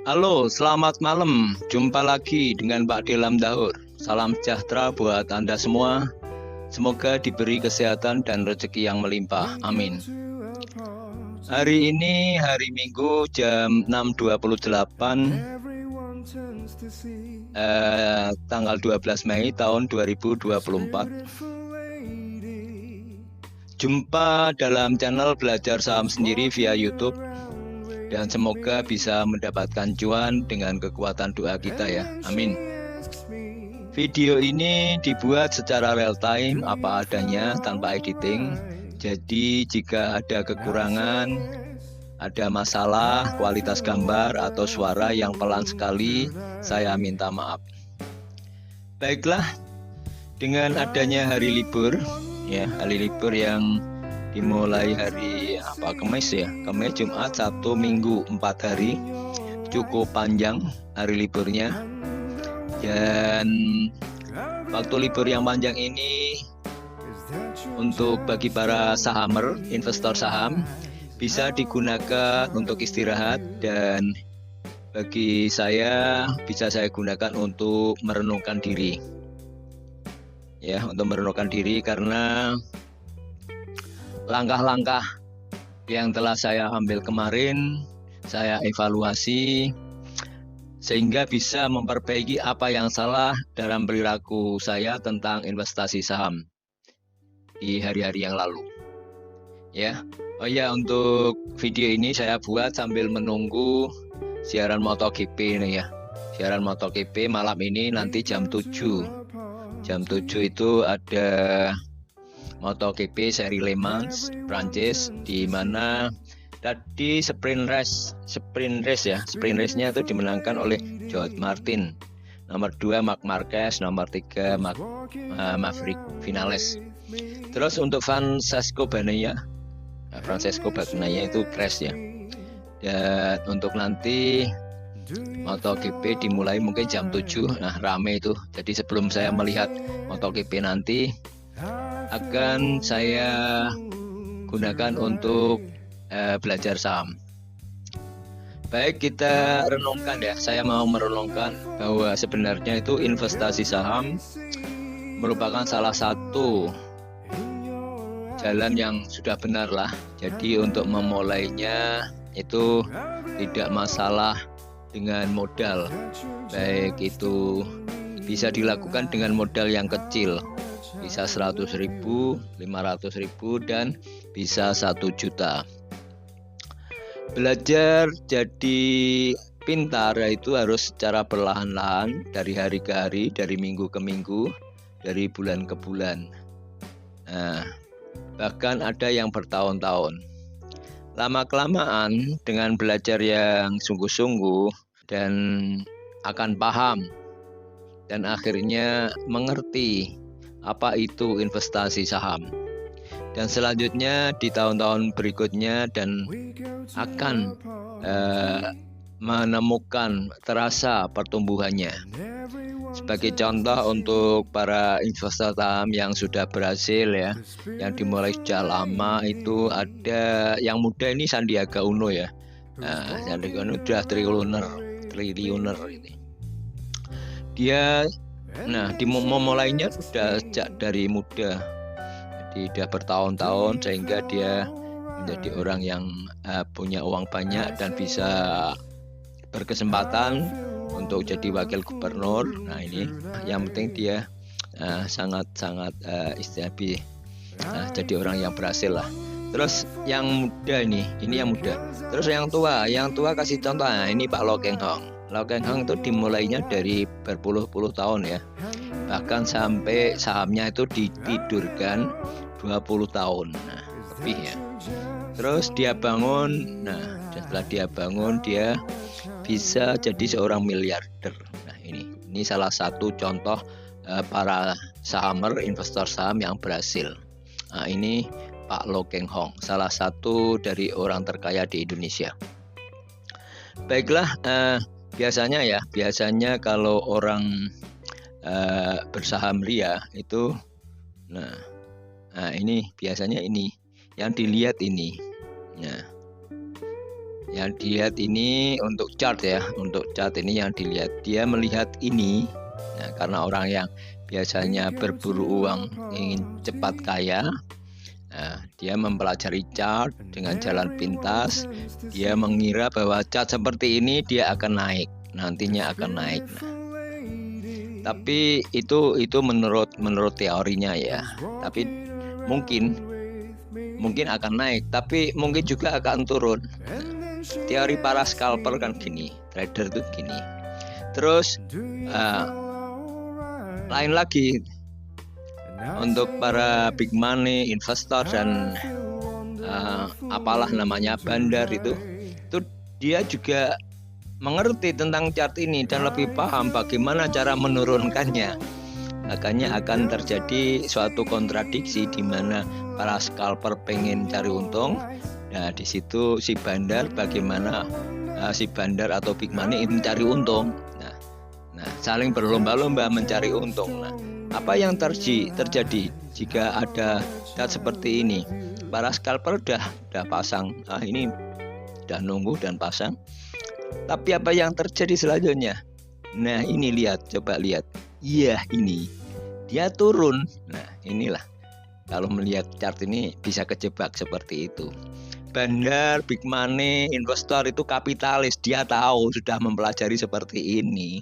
Halo, selamat malam. Jumpa lagi dengan Pak Delam Daur. Salam sejahtera buat Anda semua. Semoga diberi kesehatan dan rezeki yang melimpah. Amin. Hari ini hari Minggu jam 6.28 tanggal 12 Mei tahun 2024. Jumpa dalam channel Belajar Saham Sendiri via YouTube. Dan semoga bisa mendapatkan cuan dengan kekuatan doa kita ya. Amin. Video ini dibuat secara real time apa adanya tanpa editing. Jadi jika ada kekurangan, ada masalah kualitas gambar atau suara yang pelan sekali, saya minta maaf. Baiklah, dengan adanya hari libur ya, hari libur yang dimulai hari Kamis ya, Kamis, Jumat, Sabtu, Minggu, 4 hari, cukup panjang hari liburnya. Dan waktu libur yang panjang ini untuk bagi para sahamer, investor saham, bisa digunakan untuk istirahat, dan bagi saya bisa saya gunakan untuk merenungkan diri ya, untuk merenungkan diri, karena langkah-langkah yang telah saya ambil kemarin, saya evaluasi sehingga bisa memperbaiki apa yang salah dalam perilaku saya tentang investasi saham di hari-hari yang lalu. Ya, oh ya, untuk video ini saya buat sambil menunggu siaran MotoGP nih ya. Siaran MotoGP malam ini nanti jam 7. Jam 7 itu ada MotoGP seri Le Mans Prancis, di mana tadi sprint race-nya itu dimenangkan oleh George Martin, nomor 2 Marc Marquez, nomor 3 Maverick Vinales. Terus untuk Francesco Bagnaia itu crash ya. Dan untuk nanti MotoGP dimulai mungkin jam 7. Nah, rame itu. Jadi sebelum saya melihat MotoGP nanti, akan saya gunakan untuk belajar saham. Baik, kita renungkan ya. Saya mau merenungkan bahwa sebenarnya itu investasi saham merupakan salah satu jalan yang sudah benar lah. Jadi untuk memulainya itu tidak masalah dengan modal. Baik itu bisa dilakukan dengan modal yang kecil, bisa 100.000, 500.000, dan bisa 1 juta. Belajar jadi pintar itu harus secara perlahan-lahan, dari hari ke hari, dari minggu ke minggu, dari bulan ke bulan. Nah, bahkan ada yang bertahun-tahun. Lama-kelamaan dengan belajar yang sungguh-sungguh dan akan paham dan akhirnya mengerti apa itu investasi saham. Dan selanjutnya di tahun-tahun berikutnya dan akan menemukan terasa pertumbuhannya. Sebagai contoh untuk para investor saham yang sudah berhasil ya, yang dimulai sejak lama, itu ada yang muda ini Sandiaga Uno ya. Nah, Sandiaga Uno sudah triliuner ini. Dia memulainya sudah sejak dari muda. Jadi dia bertahun-tahun sehingga dia menjadi orang yang punya uang banyak dan bisa berkesempatan untuk jadi wakil gubernur. Nah, ini yang penting dia sangat-sangat jadi orang yang berhasil lah. Terus yang muda ini yang muda. Terus yang tua kasih contoh. Nah, ini Pak Lau Keng Hong. Lau Keng Hong itu dimulainya dari berpuluh-puluh tahun ya. Bahkan sampai sahamnya itu ditidurkan 20 tahun. Nah, lebih ya. Terus dia bangun. Nah, setelah dia bangun, dia bisa jadi seorang miliarder. Nah, ini salah satu contoh para sahamer, investor saham yang berhasil. Nah, ini Pak Lau Keng Hong, salah satu dari orang terkaya di Indonesia. Baiklah, biasanya kalau orang bersaham ria itu, nah ini biasanya ini yang dilihat ini. Nah, Yang dilihat ini untuk chart ya, untuk chart ini yang dilihat, dia melihat ini. Nah, karena orang yang biasanya berburu uang ingin cepat kaya, nah, dia mempelajari chart dengan jalan pintas. Dia mengira bahwa chart seperti ini dia akan naik, nantinya akan naik. Nah, tapi itu menurut teorinya ya. Tapi mungkin akan naik, tapi mungkin juga akan turun. Teori para scalper kan gini, trader itu gini. Terus lain lagi untuk para big money investor dan apalah namanya bandar itu dia juga mengerti tentang chart ini dan lebih paham bagaimana cara menurunkannya. Makanya akan terjadi suatu kontradiksi di mana para scalper pengen cari untung. Nah, di situ si bandar bagaimana si bandar atau big money itu mencari untung. Nah, saling berlomba-lomba mencari untung. Nah, apa yang terjadi jika ada chart seperti ini? Para scalper udah pasang. Ini udah nunggu dan pasang. Tapi apa yang terjadi selanjutnya? Nah, ini coba lihat. Iya, ini dia turun. Nah, inilah kalau melihat chart ini bisa kejebak seperti itu. Bandar, big money, investor itu kapitalis, dia tahu, sudah mempelajari seperti ini.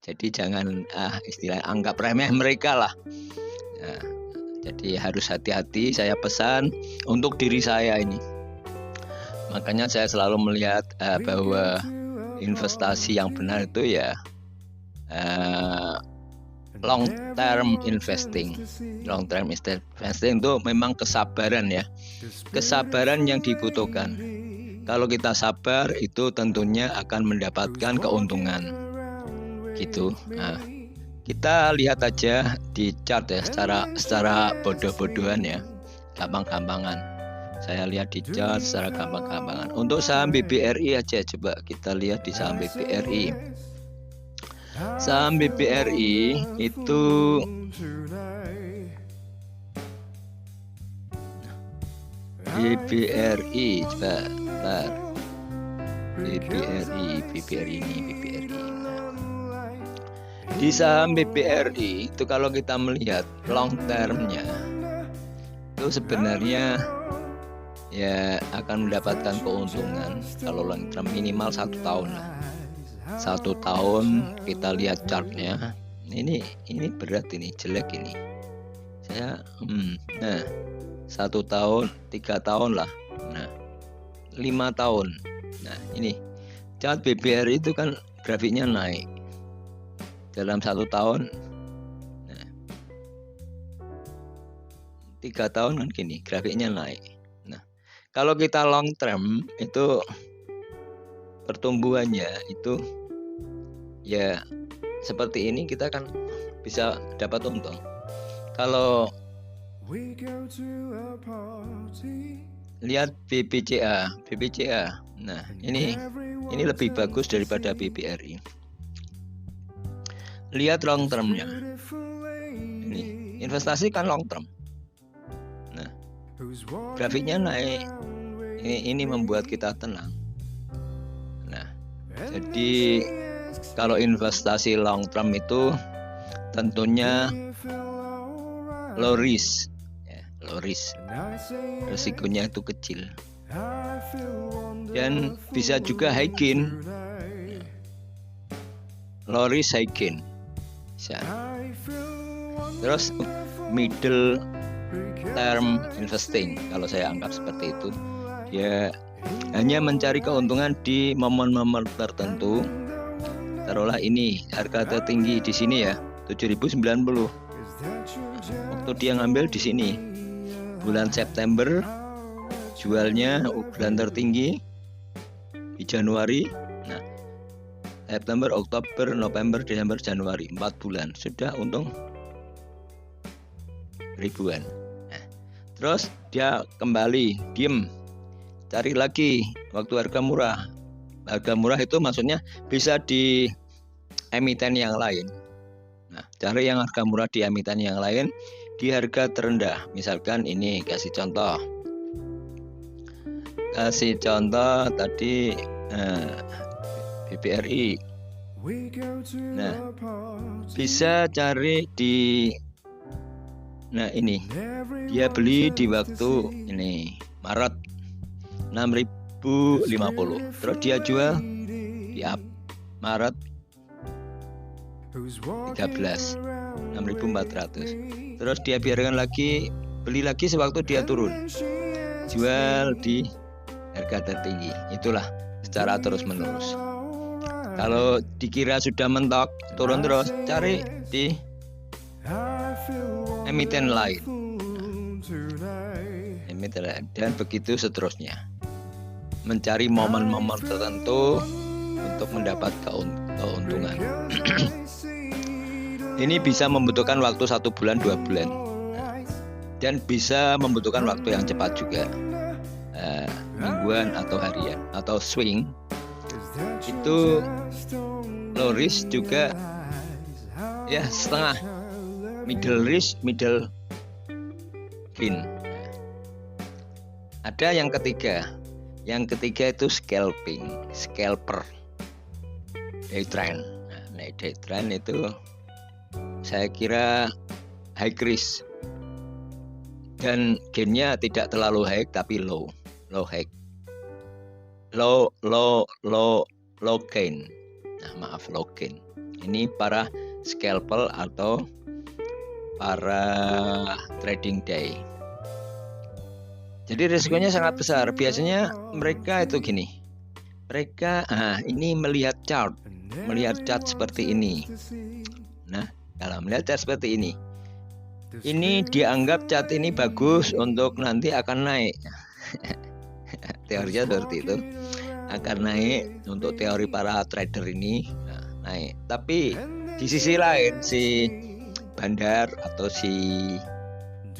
Jadi jangan istilah anggap remeh mereka lah. Nah, jadi harus hati-hati, saya pesan untuk diri saya ini. Makanya saya selalu melihat bahwa investasi yang benar itu ya long term investing. Long term investing itu memang kesabaran ya. Kesabaran yang dibutuhkan. Kalau kita sabar itu tentunya akan mendapatkan keuntungan. Gitu. Nah, kita lihat aja di chart ya secara bodoh-bodohan ya. Gampang-gampangan. Saya lihat di chart secara gampang-gampangan. Untuk saham BBRI aja coba kita lihat di saham BBRI. Saham BBRI itu coba bentar. BBRI ini. Di saham BBRI itu kalau kita melihat long termnya itu sebenarnya ya akan mendapatkan keuntungan kalau long term minimal 1 tahun lah. 1 tahun kita lihat chartnya. Ini berat, ini jelek ini. Saya nah 1 tahun, 3 tahun lah. Nah 5 tahun. Nah ini chart BBRI itu kan grafiknya naik dalam 1 tahun. Nah 3 tahun kan gini grafiknya naik. Nah kalau kita long term itu pertumbuhannya itu ya seperti ini, kita kan bisa dapat untung. Kalau lihat BBCA, nah ini lebih bagus daripada BBRI. Lihat long termnya. Ini investasi kan long term. Nah grafiknya naik. Ini membuat kita tenang. Nah jadi kalau investasi long term itu tentunya low risk, ya, low risk. Resikonya itu kecil. Dan bisa juga high gain. Low risk high gain. Bisa. Terus middle term investing kalau saya anggap seperti itu. Dia hanya mencari keuntungan di momen-momen tertentu. Taruhlah ini harga tertinggi di sini ya 7.090. Waktu dia ngambil di sini bulan September, jualnya bulan tertinggi di Januari. Nah September, Oktober, November, Desember, Januari 4 bulan sudah untung ribuan. Nah, terus dia kembali diem, cari lagi waktu harga murah. Harga murah itu maksudnya bisa di emiten yang lain. Nah, cari yang harga murah di emiten yang lain di harga terendah. Misalkan ini kasih contoh. kasih contoh tadi BBRI. Nah, bisa cari di, nah ini dia beli di waktu ini Maret 6.050, terus dia jual di Maret 13 6.400, terus dia biarkan lagi, beli lagi sewaktu dia turun, jual di harga tertinggi. Itulah secara terus menerus. Kalau dikira sudah mentok turun terus, cari di emiten lain, dan begitu seterusnya, mencari momen-momen tertentu untuk mendapat keuntungan. Ini bisa membutuhkan waktu 1 bulan 2 bulan, dan bisa membutuhkan waktu yang cepat juga, mingguan atau harian atau swing. Itu low risk juga ya, setengah, middle risk, middle gain. Ada yang ketiga itu scalper, day trend. Nah, day trend itu saya kira high risk dan gainnya tidak terlalu high tapi low gain. Nah, maaf, low gain. Ini para scalper atau para trading day. Jadi risikonya sangat besar. Biasanya mereka itu gini. Mereka ini melihat chart seperti ini. Nah, kalau melihat chart seperti ini dianggap chart ini bagus untuk nanti akan naik. Teorinya seperti itu, akan naik untuk teori para trader ini, naik. Tapi di sisi lain si bandar atau si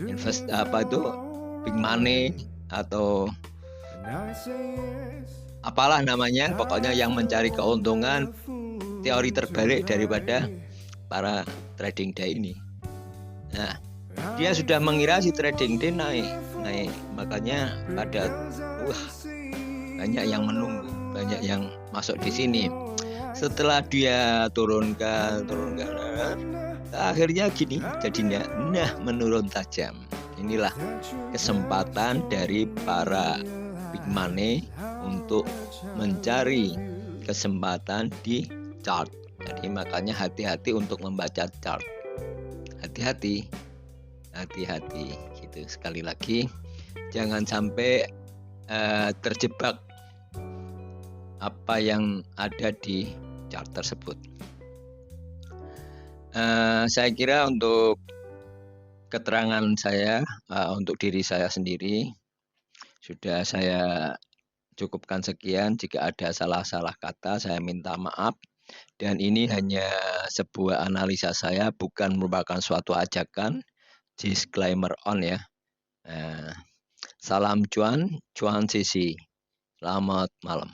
big money atau apalah namanya, pokoknya yang mencari keuntungan teori terbalik daripada para trading day ini. Nah, dia sudah mengira si trading day naik, makanya pada banyak yang menunggu, banyak yang masuk di sini. Setelah dia turunkan, akhirnya gini jadinya, menurun tajam. Inilah kesempatan dari para big money untuk mencari kesempatan di chart. Jadi makanya hati-hati untuk membaca chart. Hati-hati gitu. Sekali lagi, jangan sampai terjebak apa yang ada di chart tersebut. Saya kira untuk keterangan saya, untuk diri saya sendiri sudah saya cukupkan sekian. Jika ada salah-salah kata, saya minta maaf. Dan ini hanya sebuah analisa saya, bukan merupakan suatu ajakan. Disclaimer on ya. Salam cuan sisi. Selamat malam.